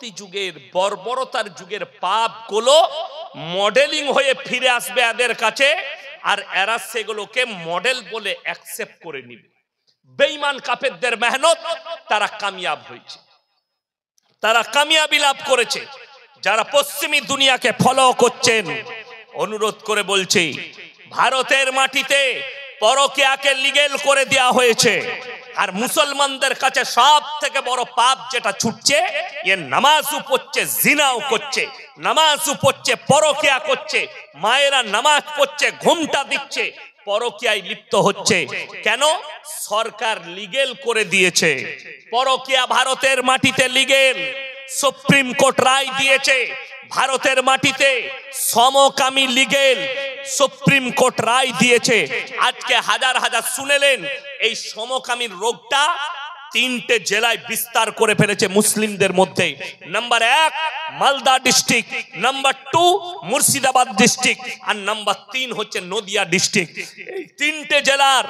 পরবর্তী যুগের বর্বরতার যুগের পাপগুলো মডেলিং হয়ে ফিরে আসবে এদের কাছে, আর এরা সেগুলোকে মডেল বলে অ্যাকসেপ্ট করে নিবে। বেঈমান কাফেরদের মেহনত, তারা কামিয়াব হয়েছে, তারা কামিয়াবি লাভ করেছে। যারা পশ্চিমী দুনিয়াকে ফলো করছেন, অনুরোধ করে বলছি, ভারতের মাটিতে পরকীয়াকে লিগ্যাল করে দেওয়া হয়েছে, আর মুসলমানদের কাছে সব থেকে বড় পাপ যেটা ছুটছে, এ নামাজও পড়ছে, জিনাও করছে, নামাজও পড়ছে, পরকীয়া করছে, মায়েরা নামাজ পড়ছে, ঘুমটা দিচ্ছে, পরকীয়ায় লিপ্ত হচ্ছে। কেন? সরকার লিগ্যাল করে দিয়েছে পরকীয়া, ভারতের মাটিতে লিগ্যাল। সুপ্রিম কোর্ট রায় দিয়েছে ভারতের মাটিতে সমকামী লিগ্যাল, সুপ্রিম কোর্ট রায় দিয়েছে। আজকে হাজার হাজার শুনেলেন, এই সমকামীর রোগটা 3টে জেলায় বিস্তার করে ফেলেছে মুসলিমদের মধ্যে। Number 1 Malda district, number 2 Murshidabad district, আর নাম্বার 3 হচ্ছে নদিয়া ডিস্ট্রিক্ট। এই 3টে জেলার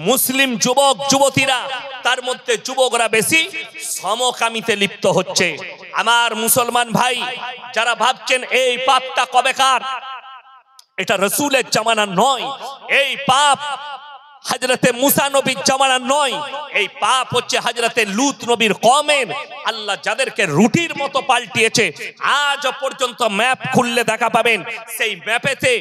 মুসলিম যুবক যুবতীরা, তার মধ্যে যুবকরা বেশি সমকামীতে লিপ্ত হচ্ছে। আমার মুসলমান ভাই যারা ভাবছেন এই পাপটা কবেকার, এটা রসুলের জামানা নয়, এই পাপ হযরতে মুসা নবীর জামানা নয়, এই পাপ হচ্ছে হযরতে লূত নবীর কওমের। আল্লাহ যাদেরকে রুটির মতো পাল্টিয়েছে, আজ পর্যন্ত ম্যাপ খুললে দেখা পাবেন, সেই ম্যাপেতে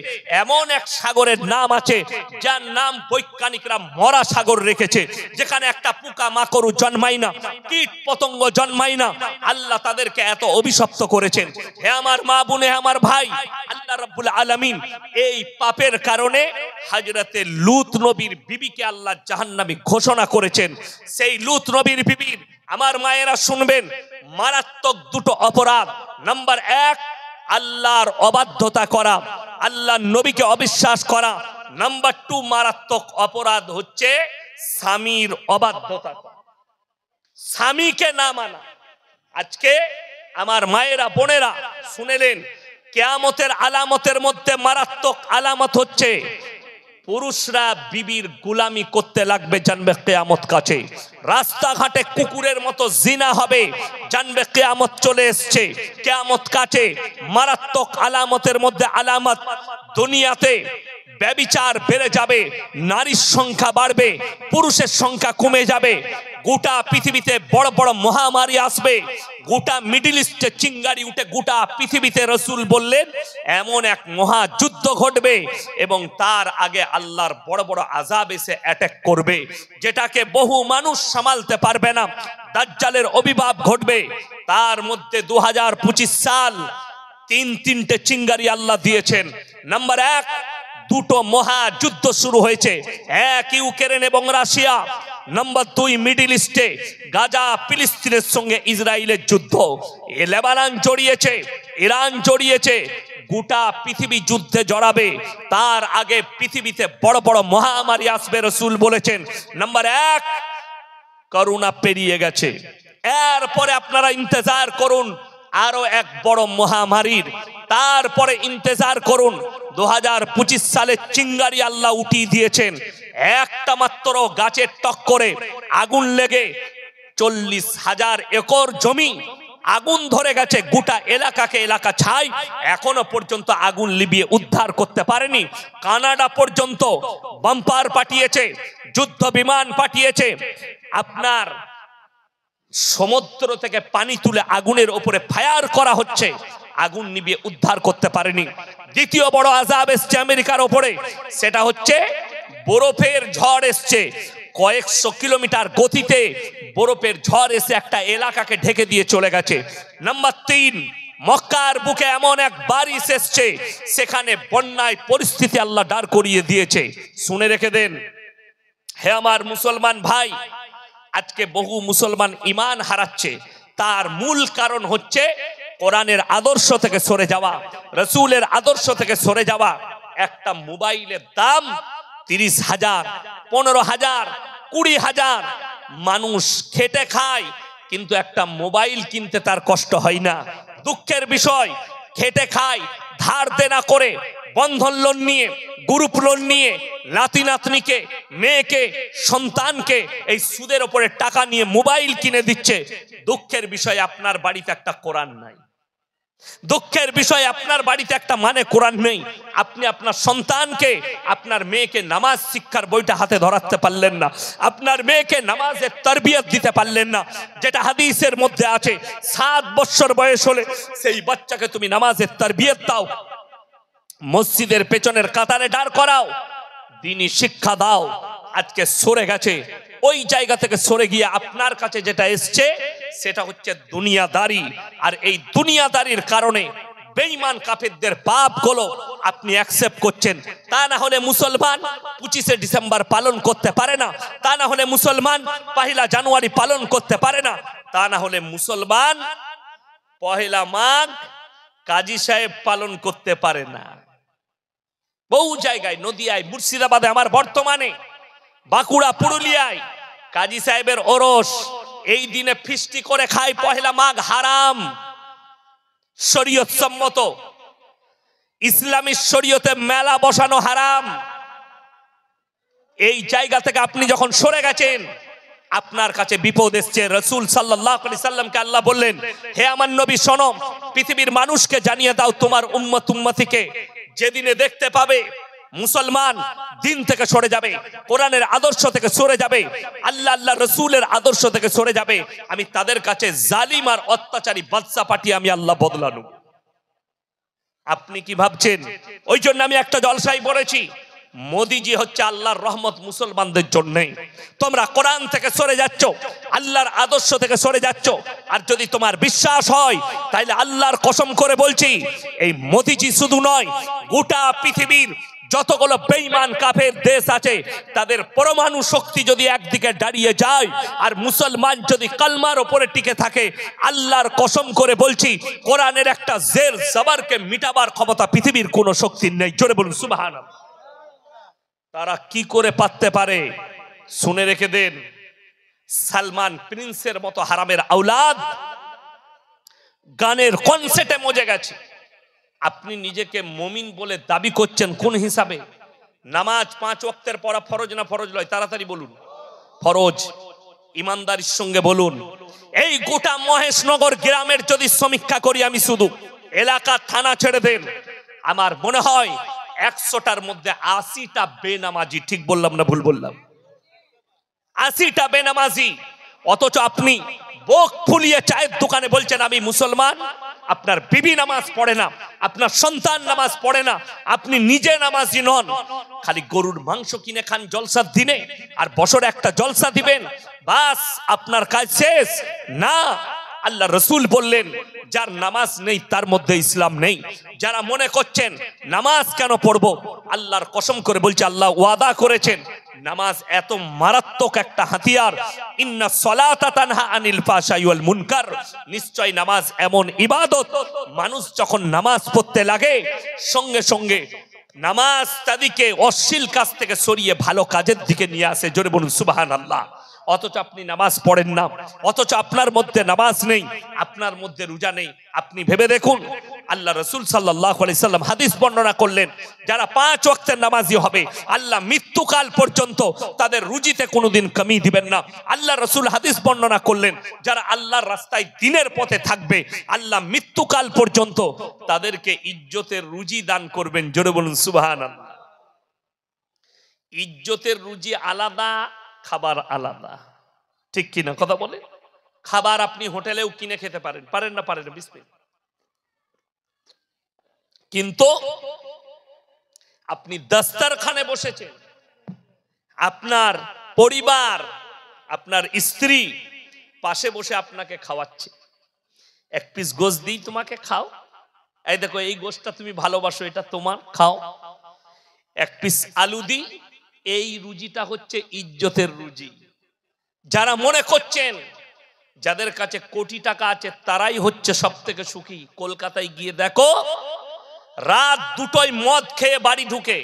এমন এক সাগরের নাম আছে যার নাম বৈজ্ঞানিকরা মরা সাগর রেখেছে, যেখানে একটা পোকা মাকড় জন্মায় না, কীট পতঙ্গ জন্মায় না। আল্লাহ তাদেরকে এত অভিশপ্ত করেছেন। হে আমার মা বোনে, আমার ভাই, আল্লাহ রাব্বুল আলামিন এই পাপের কারণে হযরতে লূত নবীর বিবিকে আল্লাহ জাহান্নামী ঘোষণা করেছেন। সেই লূত নবীর বিবির, আমার মায়েরা শুনবেন, মারাত্মক দুটো অপরাধ। নাম্বার 1 আল্লাহর অবাধ্যতা করা, আল্লাহর নবীকে অবিশ্বাস করা। নাম্বার 2 মারাত্মক অপরাধ হচ্ছে স্বামীর অবাধ্যতা করা, স্বামীকে না মানা। আজকে আমার মায়েরা বোনেরা শুনেলেন, কিয়ামতের আলামতের মধ্যে মারাত্মক আলামত হচ্ছে পুরুষরা বিবির গোলামি করতে লাগবে, জানবে কিয়ামত কাছে। রাস্তাঘাটে কুকুরের মতো জিনা হবে, জানবে কিয়ামত চলে এসছে, কিয়ামত কাছে। মারাত্মক আলামতের মধ্যে আলামত, দুনিয়াতে ব্যভিচার বেড়ে যাবে, নারীর সংখ্যা বাড়বে, পুরুষের সংখ্যা কমে যাবে। গোটা পৃথিবীতে বড় বড় মহামারী আসবে, গোটা মিডল ইস্টে চিঙ্গারি উঠে গোটা পৃথিবীতে। রসুল বললেন এমন এক মহাযুদ্ধ ঘটবে, এবং তার আগে আল্লাহর বড় বড় আযাব এসে অ্যাটাক করবে, যেটাকে বহু মানুষ সামালতে পারবে না। দাজ্জালের আবির্ভাব ঘটবে। তার মধ্যে 2025 সাল 3টে চিঙ্গারি আল্লাহ দিয়েছেন। নাম্বার 1 দুটো মহাযুদ্ধ শুরু হয়েছে, এক ইউক্রেন এবং রাশিয়া। নাম্বার 2 মিডল ইস্টে গাজা ফিলিস্তিনের সঙ্গে ইসরায়েলের যুদ্ধ। লেবানন জড়িয়েছে, ইরান জড়িয়েছে, গোটা পৃথিবী যুদ্ধে জড়াবে। তার আগে পৃথিবীতে বড় বড় মহামারী আসবে, রসুল বলেছেন। নাম্বার 1 করোনা পেরিয়ে গেছে, এরপরে আপনারা ইন্তজার করুন আরো এক বড় মহামারীর। তারপরে ইন্তজার করুন 2025 সালে চিঙ্গারি আল্লাহ উঠিয়ে দিয়েছেন। একটা মাত্র গাছের টক্করে আগুন লেগে 40,000 একর জমি আগুন ধরে গেছে, গোটা এলাকাকে এলাকা ছাই। এখনো পর্যন্ত আগুন লিভিয়ে উদ্ধার করতে পারেনি। কানাডা পর্যন্ত বাম্পার পাঠিয়েছে, যুদ্ধ বিমান পাঠিয়েছে। আপনার সমুদ্র থেকে পানি তুলে আগুনের উপরে ফায়ার করা হচ্ছে, আগুন নিভিয়ে উদ্ধার করতে পারেনি। দ্বিতীয় বড় আযাব এসছে আমেরিকার উপরে, সেটা হচ্ছে বরফের ঝড় এসছে। কয়েকশো কিলোমিটার গতিতে বরফের ঝড় এসে একটা এলাকাকে ঢেকে দিয়ে চলে গেছে। নাম্বার 3 মক্কার বুকে এমন এক বারিশ এসছে, সেখানে বন্যায় পরিস্থিতি আল্লাহ দাঁড় করিয়ে দিয়েছে। শুনে রেখে দেন, হে আমার মুসলমান ভাই, আজকে বহু মুসলমান ঈমান হারাচ্ছে। তার মূল কারণ হচ্ছে কোরআনের আদর্শ থেকে সরে যাওয়া, রসুলের আদর্শ থেকে সরে যাওয়া। একটা মোবাইলের দাম 30,000, 15,000, 20,000। মানুষ খেটে খায়, কিন্তু একটা মোবাইল কিনতে তার কষ্ট হয় না। দুঃখের বিষয়, খেটে খায়, ধার দেনা করে বন্ধন লোন নিয়ে, গ্রুপ লোন নিয়ে নাতি নাতনিকে, মেয়েকে, সন্তানকে এই সুদের ওপরে টাকা নিয়ে মোবাইল কিনে দিচ্ছে। দুঃখের বিষয় আপনার বাড়িতে একটা কোরআন নাই। দুঃখের বিষয় আপনার বাড়িতে একটা মানে কোরআন নেই। আপনি আপনার সন্তানকে, আপনার মেয়েকে নামাজ শিক্ষার বইটা হাতে ধরাতে পারলেন না। আপনার মেয়েকে নামাজের তারবিয়ত দিতে পারলেন না। যেটা হাদিসের মধ্যে আছে 7 বছর বয়স হলে সেই বাচ্চাকে তুমি নামাজের তারবিয়ত দাও, মসজিদের পেছনের কাতারে দাঁড় করাও, দ্বীনি শিক্ষা দাও। আজকে সরে গেছে, ওই জায়গা থেকে সরে গিয়ে আপনার কাছে যেটা এসছে সেটা হচ্ছে দুনিয়াদারি। আর এই দুনিয়াদারির কারণে বেঈমান কাফেরদের পাপগুলো আপনি অ্যাকসেপ্ট করছেন। তা না হলে মুসলমান 25শে ডিসেম্বর পালন করতে পারে না, তা না হলে মুসলমান 1 জানুয়ারি পালন করতে পারে না, তা না হলে মুসলমান 1 মাঘ কাজী সাহেব পালন করতে পারে না। বহু জায়গায়, নদিয়ায়, মুর্শিদাবাদে, আমার বর্তমানে বাঁকুড়া, পুরুলিয়ায় কাজী সাহেবের ওরস, এই দিনে ফিস্টি করে খায়। 1 মাঘ হারাম, শরীয়ত সম্মত, ইসলামী শরীয়তে মেলা বসানো হারাম। এই জায়গা থেকে আপনি যখন সরে গেছেন, আপনার কাছে বিপদ এসছে। রাসূল সাল্লাল্লাহু আলাইহি সাল্লামকে আল্লাহ বললেন, হে আমার নবী শোনো, পৃথিবীর মানুষকে জানিয়ে দাও তোমার উম্মত উম্মতিকে যেদিনে দেখতে পাবে মুসলমান দিন থেকে সরে যাবে, কোরআনের আদর্শ থেকে সরে যাবে, আল্লাহ রাসূলের আদর্শ থেকে সরে যাবে, আমি তাদের কাছে জালিম আর অত্যাচারী বাদশা পাঠিয়ে আমি আল্লাহ বদলা নেব। আপনি কি ভাবছেন? ওই জন্য আমি একটা জলসায় বলেছি, মোদিজি হচ্ছে আল্লাহর রহমত মুসলমানদের জন্য। তোমরা কোরআন থেকে সরে যাচ্ছ, আল্লাহর আদর্শ থেকে সরে যাচ্ছ। আর যদি তোমার বিশ্বাস হয় তাহলে আল্লাহর কসম করে বলছি, এই মোদিজি শুধু নয়, গোটা পৃথিবীর যতগুলো বেঈমান কাফের দেশ আছে তাদের পরমাণু শক্তি যদি একদিকে দাঁড়িয়ে যায় আর মুসলমান যদি কালমার উপরে টিকে থাকে, আল্লাহর কসম করে বলছি কোরআনের একটা জের জবরকে মিটাবার ক্ষমতা পৃথিবীর কোনো শক্তির নেই। জোরে বলুন সুবহানাল্লাহ। তারা কি করে পারতে পারে? শুনে রেখে দেন, সালমান প্রিন্সের মতো হারামের আওলাদ গানের কনসার্টে মজে গেছে। আপনি নিজেকে মুমিন বলে দাবি করছেন কোন হিসাবে? নামাজ 5 ওয়াক্তের পড়া ফরজ না ফরজ নয়? তাড়াতাড়ি বলুন। ফরজ। ইমানদারির সঙ্গে বলুন। এই গোটা মহেশনগর গ্রামের যদি সমীক্ষা করি আমি, শুধু এলাকা থানা ছেড়ে দেন, আমার মনে হয় 100টার মধ্যে 80টা বেনামাজি। ঠিক বললাম না ভুল বললাম? 80টা বেনামাজি। অথচ আপনি বুক ফুলিয়ে চায়ের দোকানে বলছেন আমি মুসলমান। আপনার বিবি নামাজ পড়ে না, আপনার সন্তান নামাজ পড়ে না, আপনি নিজে নামাজি নন। খালি গরুর মাংস কিনে খান জলসার দিনে, আর বছরে একটা জলসা দিবেন, বাস আপনার কাজ শেষ। না, আল্লাহ রসুল বললেন যার নামাজ নেই তার মধ্যে ইসলাম নেই। যারা মনে করছেন নামাজ কেন পড়বো, আল্লাহর কসম করে বলছে, আল্লাহ ওয়াদা করেছেন নামাজ এত মারাত্মক একটা হাতিয়ার, ইন্না সলাতা তানহা আনিল ফাহশাই ওয়াল মুনকার। নিশ্চয় নামাজ এমন ইবাদত, মানুষ যখন নামাজ পড়তে লাগে সঙ্গে সঙ্গে নামাজ তাদেরকে অশ্লীল কাজ থেকে সরিয়ে ভালো কাজের দিকে নিয়ে আসে। জোরে বলুন সুবহানাল্লাহ। অথচ আপনি নামাজ পড়েন না, অথচ আপনার মধ্যে নামাজ নেই, আপনার মধ্যে রোজা নেই। আপনি ভেবে দেখুন, আল্লাহ রাসূল সাল্লাল্লাহু আলাইহি সাল্লাম হাদিস বর্ণনা করলেন, যারা 5 ওয়াক্তের নামাজি হবে আল্লাহ মৃত্যুকাল পর্যন্ত তাদের রুজিতে কোনোদিন কমি দিবেন না। আল্লাহ রাসূল হাদিস বর্ণনা করলেন, যারা আল্লাহর রাস্তায় দ্বীনের পথে থাকবে আল্লাহ মৃত্যুকাল পর্যন্ত তাদেরকে ইজ্জতের রুজি দান করবেন। জোরে বলুন সুবহানাল্লাহ। ইজ্জতের রুজি আলাদা, খাবার আলাদা। ঠিক কিনা কথা বলে? খাবার আপনি হোটেলেও কিনে খেতে পারেন, পারেন না? পারেন। বিসমিল্লাহ। কিন্তু আপনি দস্তরখানে বসেছেন, আপনার পরিবার, আপনার স্ত্রী পাশে বসে আপনাকে খাওয়াচ্ছে, 1 পিস গোশত দিই তোমাকে, খাও, এই দেখো এই গোশতটা তুমি ভালোবাসো, এটা তোমার, খাও। 1 পিস আলু দিই, এই রুজিটা হচ্ছে ইজ্জতের রুজি। যারা মনে করছেন যাদের কাছে কোটি টাকা আছে তারাই হচ্ছে সব থেকে সুখী, কলকাতায় গিয়ে দেখো রাত 2টোয় মদ খেয়ে বাড়ি ঢুকে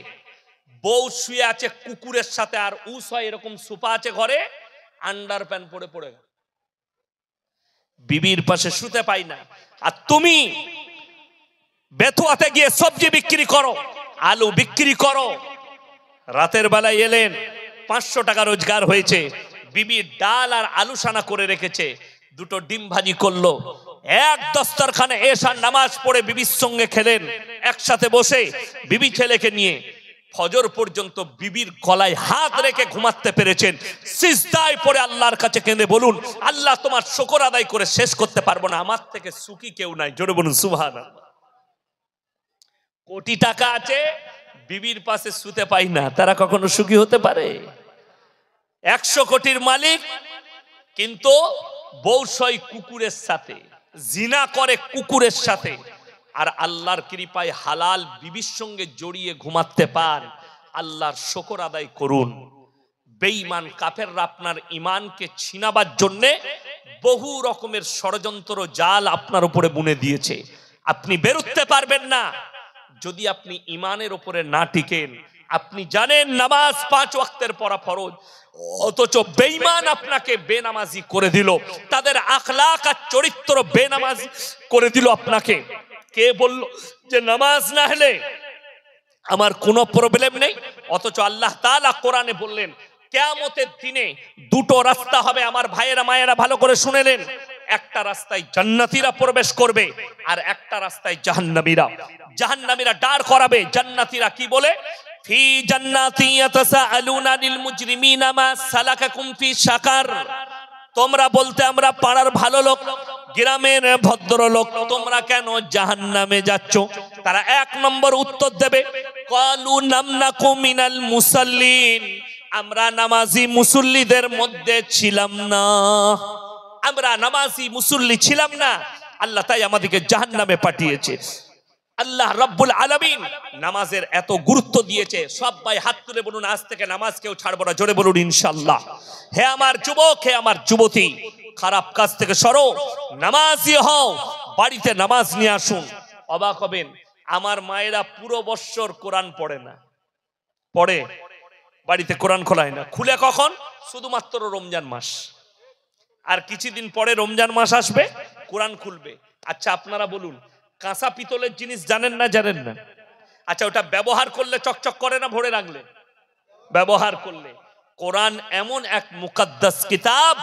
বউ শুয়ে আছে কুকুরের সাথে, আর এরকম সোফা আছে ঘরে, আন্ডার প্যান্ট পরে পড়ে বিবির পাশে শুতে পাই না। আর তুমি বেথুয়াতে গিয়ে সবজি বিক্রি করো, আলু বিক্রি করো। রাতের বেলায় এলেন, 500 টাকা রোজগার হয়েছে, বিবি ডাল আর আলু সানা করে রেখেছে, দুটো ডিম ভাজি করলো, এক দস্তরখানে এশার নামাজ পড়ে বিবির সঙ্গে খেলেন একসাথে বসে, বিবি ছেলেকে নিয়ে ফজর পর্যন্ত বিবির গলায় হাত রেখে ঘুমাতে পেরেছেন। সিজদায় পড়ে আল্লাহর কাছে কেঁদে বলুন, আল্লাহ তোমার শুকর আদায় করে শেষ করতে পারবো না, আমার থেকে সুখী কেউ নাই। জোরে বলুন সুবহানাল্লাহ। কোটি টাকা আছে, বিবির পাশে শুতে পাই না, তারা কখনো সুখী হতে পারে? 100 কোটির মালিক, কিন্তু বউ সয় কুকুরের সাথে, জিনা করে কুকুরের সাথে, আর আল্লাহর কৃপায় হালাল বিবির সঙ্গে জড়িয়ে ঘুমাতে পান। আল্লাহর শুকর আদায় করুন। বেঈমান কাফেররা আপনার ঈমানকে ছিনাবার জন্য বহু রকমের ষড়যন্ত্র জাল আপনার উপরে বুনে দিয়েছে, আপনি বেরোতে পারবেন না যদি আপনি ঈমানের উপরে না টিকেন। আপনি জানেন নামাজ 5 ওয়াক্তের পড়া ফরজ, অথচ বেঈমান আপনাকে বেনামাজি করে দিল, তাদের আখলাক আর চরিত্র বেনামাজি করে দিল আপনাকে। কে বলল যে নামাজ না হলে আমার কোনো প্রবলেম নেই? অথচ আল্লাহ তাআলা কোরআনে বললেন কিয়ামতের দিনে দুটো রাস্তা হবে। আমার ভাইয়েরা মায়েরা ভালো করে শুনেলেন, একটা রাস্তায় জান্নাতীরা প্রবেশ করবে আর একটা রাস্তায় জাহান্নামীরা। জাহান্নামীরা দাঁড় করাবে, জান্নাতীরা কি বলে? ফি জান্নাতি ইয়াতাসাআলুনা লিল মুজরিমিনা মা সালাকাকুম ফি সাকার। তোমরা বলতে আমরা পাড়ার ভালো লোক, গ্রামের ভদ্রলোক, তোমরা কেন জাহান্নামে যাচ্ছ? তারা 1 নম্বর উত্তর দেবে, ক্বালু নামনাকু মিনাল মুসাল্লিন, আমরা নামাজি মুসল্লিদের মধ্যে ছিলাম না, আমরা নামাজি মুসল্লি ছিলাম না, আল্লাহ তাই আমাদেরকে জাহান্নামে পাঠিয়েছে। আল্লাহ রাব্বুল আলামিন নামাজের এত গুরুত্ব দিয়েছে। সবাই হাত তুলে বলুন, আজ থেকে নামাজ কেউ ছাড়বো না। জোরে বলুন ইনশাআল্লাহ। হে আমার যুবক, হে আমার যুবতী, খারাপ কাজ থেকে সরো, নামাজি হও, বাড়িতে নামাজ নিয়ে আসুন। অবাক হবেন, আমার মায়েরা পুরো বৎসর কোরআন পড়ে না, পড়ে বাড়িতে কোরআন খোলায় না, খুলে কখন? শুধুমাত্র রমজান মাস, আর কিছুদিন পরে রমজান মাস আসবে কোরআন খুলবে। আচ্ছা আপনারা বলুন, কাঁচা পিতলের জিনিস জানেন না? জানেন না? আচ্ছা ওটা ব্যবহার করলে চকচক করে না ভরে রাখলে? ব্যবহার করলে। কোরআন এমন এক মুকাদ্দাস কিতাব,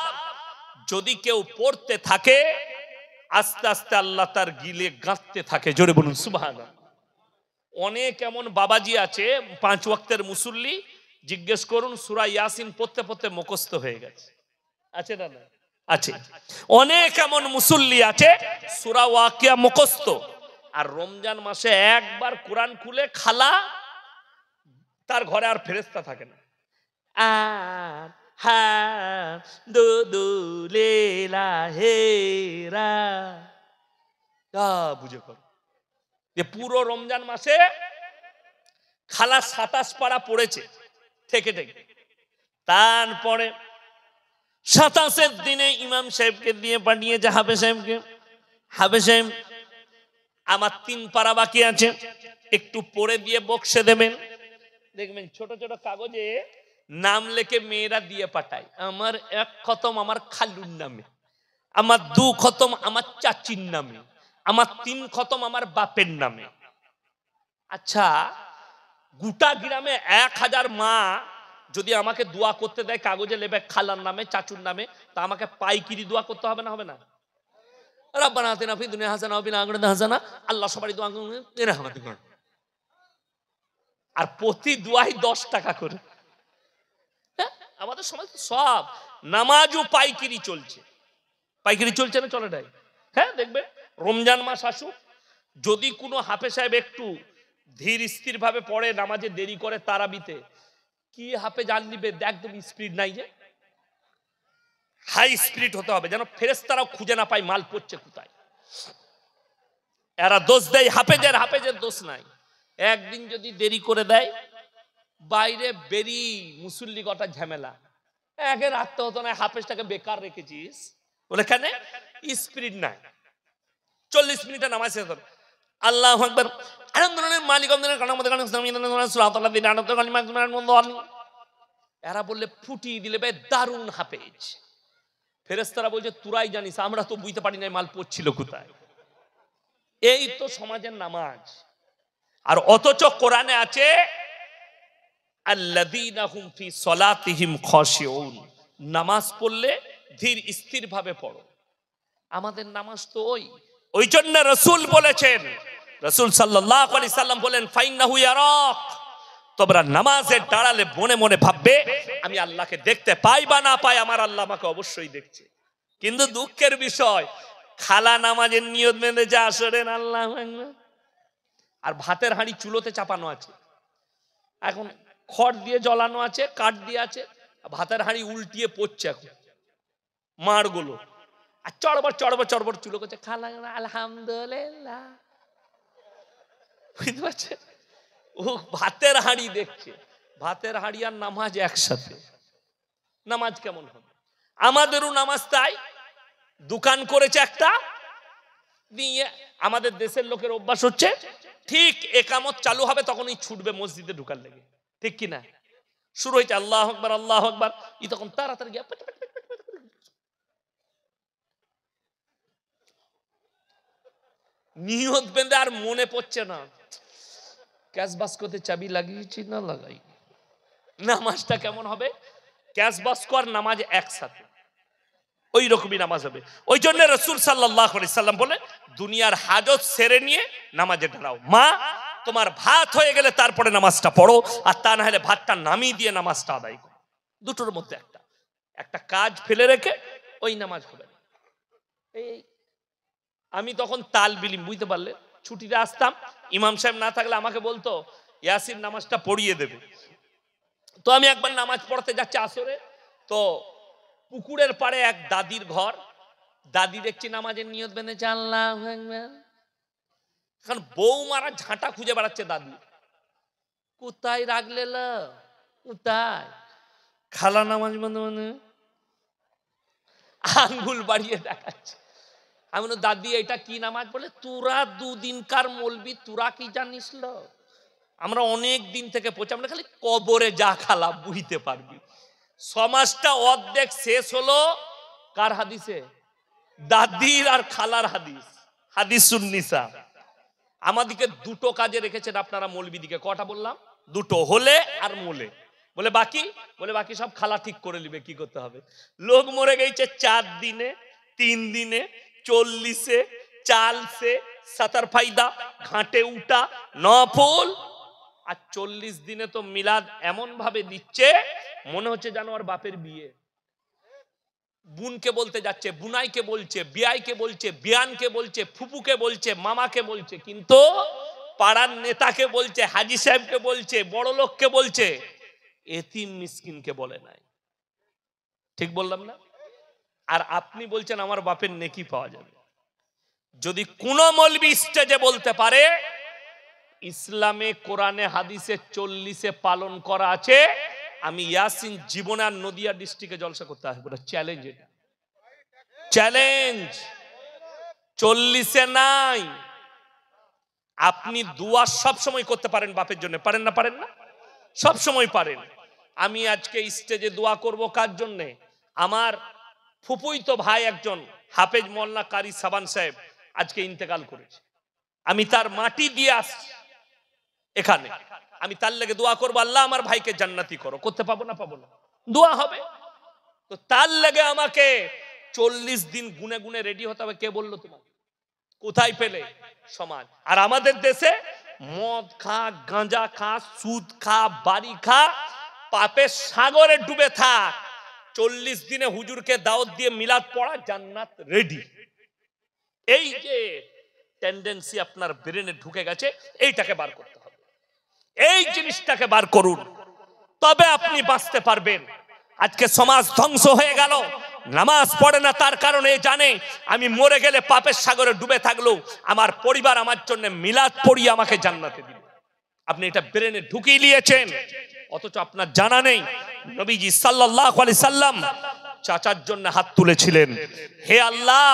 যদি কেউ পড়তে থাকে আস্তে আস্তে আল্লাহ তার গিলে গাঁথতে থাকে। জোরে বলুন সুবহানাল্লাহ। অনেক এমন বাবাজি আছে 5 ওয়াক্তের মুসল্লি, জিজ্ঞেস করুন সূরা ইয়াসিন পড়তে পড়তে মুখস্থ হয়ে গেছে, আছে না? না আছে। অনেক এমন মুসল্লি আছে সূরা ওয়াকিয়া মুখস্থ, আর রমজান মাসে একবার কোরআন খুলে খালা, তার ঘরে আর ফেরেশতা থাকে না। আর হা দু দু লেলা হেরা, বুঝে করো যে পুরো রমজান মাসে খালা 27 পারা পড়েছে থেকে থেকে। তারপরে 27 দিনে ইমাম সাহেবকে দিয়ে পাঠিয়েছে হাফেজ সাহেবকে, হাফেজ সাহেব আমার 3 পারা বাকি আছে, একটু পড়ে দিয়ে বক্সে দেবেন। দেখবেন ছোট ছোট কাগজে নাম লিখে মেয়েরা দিয়ে পাঠায়, আমার 1 খতম আমার খালুর নামে, আমার 2 খতম আমার চাচির নামে, আমার 3 খতম আমার বাপের নামে। আচ্ছা গোটা গ্রামে 1000 মা যদি আমাকে দোয়া করতে দেয় কাগজে লেবে খালার নামে চাচুর নামে, তা আমাকে পাইকিরি দোয়া করতে হবে না? হবে না? রাব্বানা আতিনা ফিদ দুনিয়া হাসানা ওয়া ফিল আখিরাতি হাসানা, আল্লাহ সবারই দোয়া করুন। আর প্রতি দোয়াই 10 টাকা করে। আমাদের সমাজ সব নামাজও পাইকিরি চলছে। পাইকিরি চলছে না? চলে নাই? হ্যাঁ দেখবে রমজান মাস আসুক, যদি কোনো হাফেজ সাহেব একটু ধীর স্থির ভাবে পড়ে, নামাজে দেরি করে তারাবিতে, কি হাফেজ আনলিবে একদম স্পিড নাই, যে হাই স্পিড হতে হবে যেন ফেরেশতারাও খুঁজে না পায় মাল পড়ছে কোথায়। এরা দোষ দেয় হাফেজের, হাফেজের দোষ নাই। একদিন যদি দেরি করে দেয়, বাইরে বেরি মুসল্লি গটা ঝামেলা, একে রাখতে হতো না, হাফেজটাকে বেকার রেখেছিস বলে। কেন? স্পিড নাই। 40 মিনিটে নামাজ শেষ হবে, আল্লাহু আকবার আলহামদুলিল্লাহ মালিক এরা বললে ফুটিয়ে দিলে বে দারুণ হাফেজ। ফেরেশতারা বলছে তুরাই জানিস, আমরা তো বুঝতে পারি না মাল পড়ছিল কোথায়। এই তো সমাজের নামাজ। আর অথচ কোরআনে আছে আল্লাযীনা হুম ফি সলাতিহিম খাশিউন, নামাজ পড়লে ধীর স্থির ভাবে পড়ো। আমাদের নামাজ তো ওই জন্য রাসূল বলেছেন, রাসূল সাল্লাল্লাহু আলাইহি সাল্লাম বলেন ফাইন্নাহু ইয়ারাক, তোমরা নামাজে দাঁড়ালে মনে মনে ভাববে আমি আল্লাহকে দেখতে পাই বা না পাই, আমার আল্লাহ আমাকে অবশ্যই দেখছে। কিন্তু দুঃখের বিষয়, খালা নামাজের নিয়ত মেনে যা আসরেন আল্লাহ, আর ভাতের হাঁড়ি চুলোতে চাপানো আছে, এখন খড় দিয়ে জ্বলানো আছে, কাঠ দিয়ে আছে, ভাতের হাঁড়ি উল্টিয়ে পড়ছে এখন মাড়গুলো, আর চড়বড় চড়বড় চড়বড় চুলো করছে, খালা আলহামদুলিল্লাহ, বুঝতে পারছে? ও ভাতের হাঁড়ি দেখছে, ভাতের হাঁড়ি আর নামাজ একসাথে, নামাজ কেমন হবে? আমাদেরও নামাজ তাই, দোকান করেছে একটা নিয়ে, আমাদের দেশের লোকের অভ্যাস হচ্ছে ঠিক একামত চালু হবে তখনই ছুটবে মসজিদে ঢুকার লেগে, ঠিক কিনা? শুরু হয়েছে আল্লাহু আকবার আল্লাহু আকবার, ই তখন তাড়াতাড়ি গিয়ে নিয়ত বেঁধে, আর মনে পড়ছে না ক্যাশ বাস্কতে চাবি লাগিয়েছি না লাগাই, নামাজটা কেমন হবে? ক্যাশ বাস্ক আর নামাজ একসাথে, ওই রকমই নামাজ হবে। ওই জন্য রাসূল সাল্লাল্লাহু আলাইহি সাল্লাম বলে দুনিয়ার হাজত সেরে নিয়ে নামাজে দাঁড়াও। মা, তোমার ভাত হয়ে গেলে তারপরে নামাজটা পড়ো, আর তা না হলে ভাতটা নামিয়ে দিয়ে নামাজটা আদায় করো। দুটোর মধ্যে একটা কাজ ফেলে রেখে ওই নামাজ হবে না। এই আমি তখন তাল বিলিম, বুঝতে পারলে, ছুটিতে আসতাম, ইমাম সাহেব না থাকলে আমাকে বলতো ইয়াসিন নামাজটা পড়িয়ে দেবে। তো আমি একবার নামাজ পড়তে যাচ্ছি আসরে, তো পুকুরের পাড়ে এক দাদির ঘর, দাদি দেখছি নামাজের নিয়ত বেঁধেছে আল্লাহু আকবার, এখন বৌমারা ঝাঁটা খুঁজে বেড়াচ্ছে, দাদি কোথায় রাখলে, কোথায় খালা নামাজ বন্ধ, আঙ্গুল বাড়িয়ে দেখাচ্ছে। আমি বলি দাদি এটা কি নামাজ? বলে তোরা দুদিনকার মৌলবি, তোরা কি জানিস? আমরা অনেক দিন থেকে পড়ছি, আমরা খালি কবরে যা খালা বুঝতে পারবি। সমাজটা অর্ধেক শেষ হলো কার হাদিসে? দাদির আর খালার হাদিস, হাদিসুন নিসা। আমাদিকে দুটো কাজে রেখেছেন আপনারা মৌলবিদিকে, কটা বললাম? দুটো, হলে আর মোলে। বলে বাকি? বলে বাকি সব খালা ঠিক করে নিবে, কি করতে হবে। লোক মরে গেছে 4 দিনে, 3 দিনে, 40-এ, চালসে, সাতার ফায়দা, ঘাটে উঠা, নফল, আর 40 দিনে তো মিলাদ এমন ভাবে দিচ্ছে মনে হচ্ছে যেন আর বাপের বিয়ে। বুনকে বলতে যাচ্ছে, বুনাইকে বলছে, বিয়াইকে বলছে, বিয়ানকে বলছে, ফুপুকে বলছে, মামাকে বলছে, কিন্তু পাড়ার নেতাকে বলছে, হাজি সাহেবকে বলছে, বড় লোককে বলছে, এতিম মিসকিনকে বলে নাই। ঠিক বললাম না? আর আপনি বলছেন আমার বাপের নেকি পাওয়া যাবে। যদি কোন মৌলবি স্টেজে বলতে পারে ইসলামে কোরআনে হাদিসে 40-এ পালন করা আছে, আমি ইয়াসিন জীবনে আর নদিয়া ডিস্ট্রিক্টে জলসা করতে আসবো না, চ্যালেঞ্জ। এটা চ্যালেঞ্জ। 40-এ নাই। আপনি দোয়া সব সময় করতে পারেন বাপের জন্য, পারেন না? পারেন না? সব সময় পারেন। আমি আজকে স্টেজে দোয়া করব কার জন্য? আমার ফুপুই তো ভাই একজন হাফেজ মোল্লা কারি সাবান সাহেব আজকে ইন্তেকাল করেছে, আমি তার মাটি দিয়ে আসছি এখানে, আমি তার লেগে দোয়া করবো, আল্লাহ আমার ভাইকে জান্নাতি করো। করতে পাবো না? পাবো না? দোয়া হবে। তো তার লেগে আমাকে 40 দিন গুনে গুনে রেডি হতে হবে। কে বললো তোমাকে? কোথায় পেলে? সমাজ। আর আমাদের দেশে মদ খা, গাঁজা খা, সুদ খা, বাড়ি খা, পাপের সাগরে ডুবে থাক, 40 দিনে হুজুরকে দাওয়াত দিয়ে মিলাদ পড়া, জান্নাত রেডি। এই যে টেন্ডেন্সি আপনার ব্রেনে ঢুকে গেছে, এইটাকে বার করতে হবে। এই জিনিসটাকে বার করুন, তবে আপনি বাঁচতে পারবেন। আজকে সমাজ ধ্বংস হয়ে গেল, নামাজ পড়ে না, তার কারণে জানে আমি মরে গেলে পাপের সাগরে ডুবে থাকলো আমার পরিবার আমার জন্য মিলাদ পড়িয়ে আমাকে জান্নাতে দিবে। আপনি এটা ব্রেনে ঢুকিয়ে নিয়েছেন, অথচ আপনার জানা নেই নবীজি সাল্লাল্লাহু আলাইহি সাল্লাম চাচার জন্য হাত তুলেছিলেন, হে আল্লাহ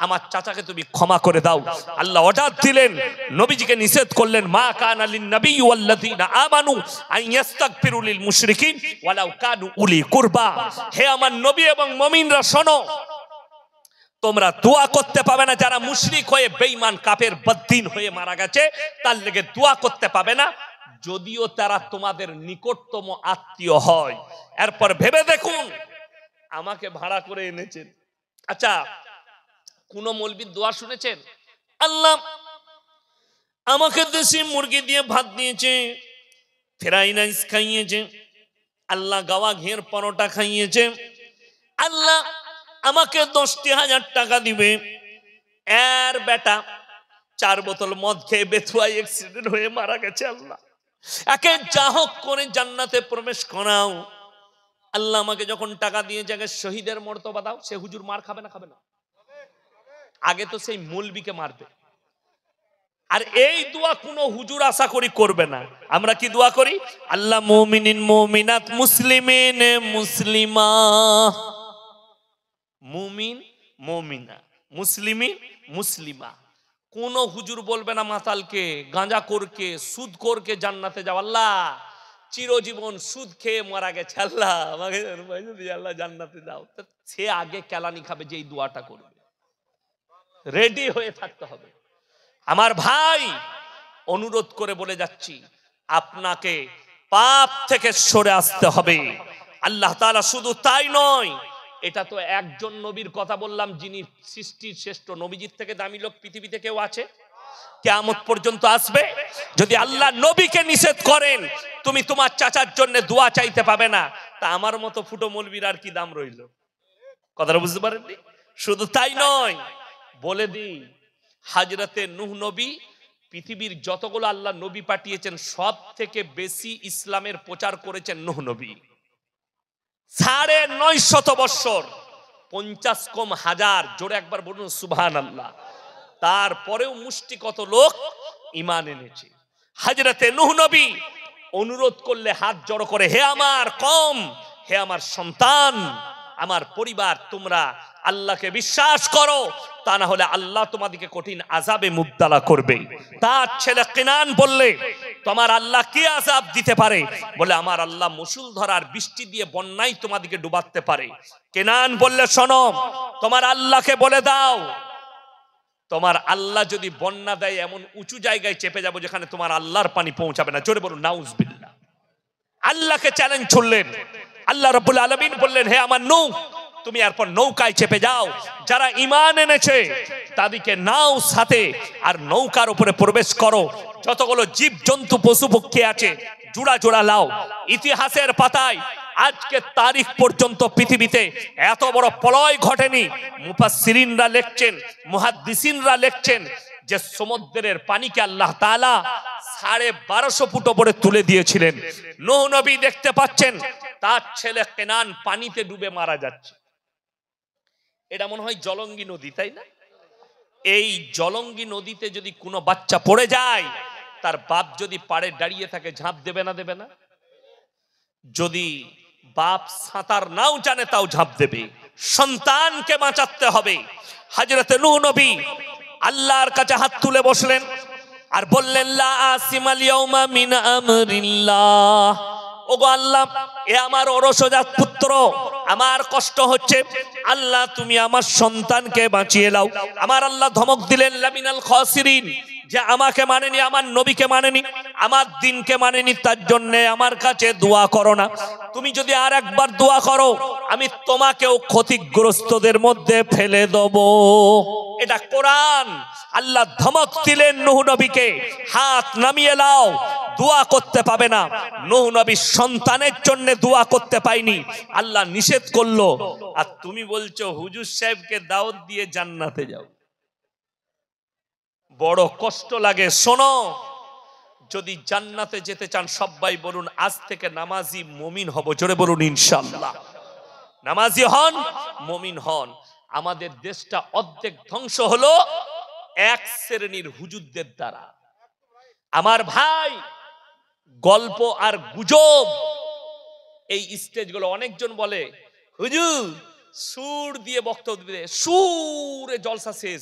আমার চাচাকে তুমি ক্ষমা করে দাও। আল্লাহ অর্ডার দিলেন, নবীজিকে নিষেধ করলেন, মা কানা লিন নবী ওয়াল্লাযিনা আমানু আন ইস্তাগফিরু লিল মুশরিকিন ওয়ালাউ কানু উলি কুরবা। হে আমার নবী এবং মুমিনরা শোনো, তোমরা দোয়া করতে পাবে না। যারা মুশরিক হয়ে বেঈমান কাফের বদ্দিন হয়ে মারা গেছে তার লেগে দোয়া করতে পাবে না, যদিও তারা তোমাদের নিকটতম আত্মীয় হয়। এরপর ভেবে দেখুন, আমাকে ভাড়া করে এনেছেন, আচ্ছা কোন মৌলবীর দোয়া শুনেছেন? আল্লাহ আমাকে দেশি মুরগি দিয়ে ভাত দিয়েছে, ফ্রাই রাইস খাইয়েছে, আল্লাহ গাওয়া ঘের পরোটা খাইয়েছে, আল্লাহ আমাকে 10,000 টাকা দিবে, এর বেটা 4 বোতল মদ খেয়ে বেথুয়ায় অ্যাক্সিডেন্ট হয়ে মারা গেছে, আল্লাহ একে যা হোক করে জান্নাতে প্রবেশ করাও। আল্লাহ আমাকে যখন টাকা দিয়ে যাকে শহীদের মর্তবা দাও। সে হুজুর মার খাবে না? খাবে না। আগে তো সেই মৌলবীকে মারবে। আর এই দোয়া কোনো হুজুর আশা করি করবে না। আমরা কি দোয়া করি? আল্লাহ মুমিনিন মুমিনাত মুসলিমিন মুসলিমা, মুমিন মুমিনা মুসলিমিন মুসলিমা। কোন হুজুর বলবে না মাতালকে, গাঁজাখোরকে, সুদখোরকে জান্নাতে যাও। আল্লাহ চিরজীবন সুদ খেয়ে মারা গেছে, আল্লাহ আমাকে আল্লাহ জান্নাতে দাও। সে আগে কেলানি খাবে যে এই দোয়াটা করবে। রেডি হয়ে থাকতে হবে। আমার ভাই, অনুরোধ করে বলে যাচ্ছি, আপনাকে পাপ থেকে সরে আসতে হবে। আল্লাহ তাআলা শুধু তাই নয়, এটা তো একজন নবীর কথা বললাম, যিনি সৃষ্টির শ্রেষ্ঠ। নবীজির থেকে দামি লোক পৃথিবীতে কেউ আছে? কিয়ামত পর্যন্ত আসবে। যদি আল্লাহ নবীকে নিষেধ করেন তুমি তোমার চাচার জন্য দোয়া চাইতে পাবে না, তা আমার মতো ফুটো মৌলবীর আর কি দাম রইল? কথাটা বুঝতে পারেননি? শুধু তাই নয়, বলে দিই, হযরতে নূহ নবী পৃথিবীর যতগুলো আল্লাহ নবী পাঠিয়েছেন সব থেকে বেশি ইসলামের প্রচার করেছেন নূহ নবী। 950 বছর, 50 কম হাজার, জোরে একবার বলুন সুবহানাল্লাহ। তারপরেও মুষ্টি কত লোক ঈমান এনেছে। হযরতে নূহ নবী অনুরোধ করলে হাত জড়ো করে, হে আমার কওম, হে আমার সন্তান, আমার পরিবার, তোমরা আল্লাহকে বিশ্বাস করো, তা না হলে আল্লাহ তোমাদেরকে কঠিন আযাবে মুবতালা করবে। তার ছেলে কিনান বললে, তোমার আল্লাহ কি আযাব দিতে পারে? বলে, আমার আল্লাহ মুষলধারার বৃষ্টি দিয়ে বন্যায় তোমাদেরকে ডুবাতে পারে। কিনান বললে, শোনো, তোমার আল্লাহকে বলে দাও, তোমার আল্লাহ যদি বন্যা দেয় এমন উঁচু জায়গায় চেপে যাবো যেখানে তোমার আল্লাহর পানি পৌঁছাবে না। জোরে বলুন নাউজুবিল্লাহ। আল্লাহকে চ্যালেঞ্জ ছুড়লেন। আল্লাহ রাব্বুল আলামিন বললেন, হে আমার নূহ, তুমি এরপর নৌকায় চেপে যাও, যারা ঈমান এনেছে তাদেরকে নাও সাথে আর নৌকার উপরে প্রবেশ করো, যতগুলো জীব জন্তু পশু পক্ষী আছে জোড়া জোড়া লাও। ইতিহাসের পাতায় আজকে তারিখ পর্যন্ত পৃথিবীতে এত বড় প্রলয় ঘটেনি। মুফাসসিরিনরা লিখছেন, মুহাদ্দিসিনরা লিখছেন যে সমুদ্রের পানিকে আল্লাহ তাআলা 1250 ফুট উপরে তুলে দিয়েছিলেন। নূহ নবী দেখতে পাচ্ছেন তার ছেলে কেনান পানিতে ডুবে মারা যাচ্ছে। এটা মনে হয় জলঙ্গি নদী, তাই না? এই জলঙ্গি নদীতে যদি কোনো বাচ্চা পড়ে যায়, তার বাপ যদি পাড়ে দাঁড়িয়ে থাকে ঝাঁপ দেবে না? দেবে না? যদি বাপ সাঁতার নাও জানে তাও ঝাঁপ দেবে। সন্তানকে বাঁচাতে হবে। হযরতে নূহ নবী আল্লাহর কাছে হাত তুলে বসলেন আর বললেন, লা আসিমাল ইয়াউমা মিন আমরিল্লাহ। ওগো আল্লাহ, এ আমার অরসজাত পুত্র, আমার কষ্ট হচ্ছে, আল্লাহ তুমি আমার সন্তানকে বাঁচিয়ে নাও। আমার আল্লাহ ধমক দিলেন, লামিনাল খাসিরিন, যে আমাকে মানেনি, আমার নবীকে মানেনি, আমার দ্বীনকে মানেনি, তার জন্য আমার কাছে দোয়া করো না। তুমি যদি আর একবার দোয়া করো আমি তোমাকেও ক্ষতিগ্রস্তদের মধ্যে ফেলে দেব। এটা কোরআন। আল্লাহ ধমক দিলেন নূহ নবীকে, হাত নামিয়ে নাও, দোয়া করতে পাবে না। নূহ নবী সন্তানের জন্য দোয়া করতে পায়নি, আল্লাহ নিষেধ করলো। আর তুমি বলছো হুজুর সাহেবকে দাওয়াত দিয়ে জান্নাতে যাও। বড় কষ্ট লাগে। শোনো, যদি জান্নাতে যেতে চান সবাই বলুন আজ থেকে নামাজি মুমিন হব। জোরে বলুন ইনশাআল্লাহ। নামাজি হন, মুমিন হন। আমাদের দেশটা অর্ধেক ধ্বংস হলো এক শ্রেণীর হুজুরদের দ্বারা। আমার ভাই, গল্প আর গুজব, এই স্টেজগুলো অনেকজন বলে হুজুর সুর দিয়ে বক্তব্য দিবে, সুরে জলসা শেষ,